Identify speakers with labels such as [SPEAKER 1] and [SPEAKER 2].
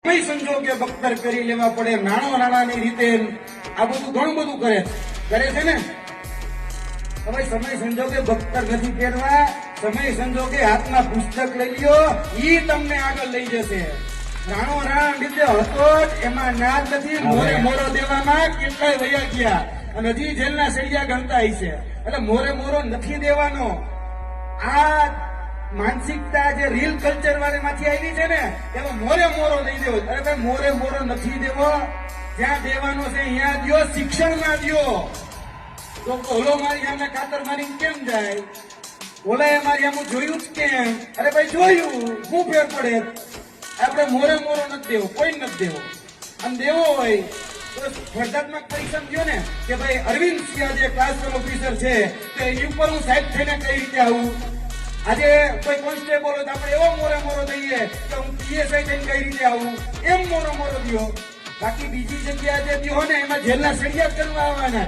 [SPEAKER 1] કઈ સંજોગે બખ્તર કરી લેવા પડે, નાણાની રીતે આ બધું ઘણું બધું કરે છે ને. હવે સમય સંજોગે બખ્તર નથી પહેરવા, સમય સંજોગે હાથમાં પુસ્તક લઈ લ્યો, ઈ તમને આગળ લઈ જશે. રાણ રીતે હતો એમાં નાદ નથી, મોરે મોરો દેવામાં કેટલાય વયા ગયા અને હજી જેલના સળિયા ગણતા હશે. એટલે મોરે મોરો નથી દેવાનો. આ માનસિકતા જે રીલ કલ્ચર વાળી માંથી આવી છે ને, એમાં મોરે મોરો દઈ દેવો. અરે ભાઈ, મોરે મોરો નથી દેવો. જ્યાં દેવાનો છે અહીંયા દો, શિક્ષણમાં દો. તો ઓલો મારી સામે કાતર મારી કેમ જાય, ઓલાએ મારી આમ જોયું જ કેમ? અરે ભાઈ જોયું, શું ફેર પડે? આપણે મોરે મોરો નથી દેવો, કોઈ નથી દેવો. આમ દેવો હોય તો સ્પર્ધાત્મક પરીક્ષા ગયો ને કે ભાઈ અરવિંદ સિંહ જે ક્લાસ ઓફિસર છે તો એની ઉપર હું સાહેબ થઈને કઈ રીતે આવું. આજે કોઈ કોન્સ્ટેબલ હોય તો આપણે એવો મોરે મોરો દઈએ કે હું પીએસઆઈ થઈને કઈ રીતે આવું, એમ મોરો મોરો દો. બાકી બીજી જગ્યા જે દો ને એમાં જેલના સળિયા જ કરવા આવવાના.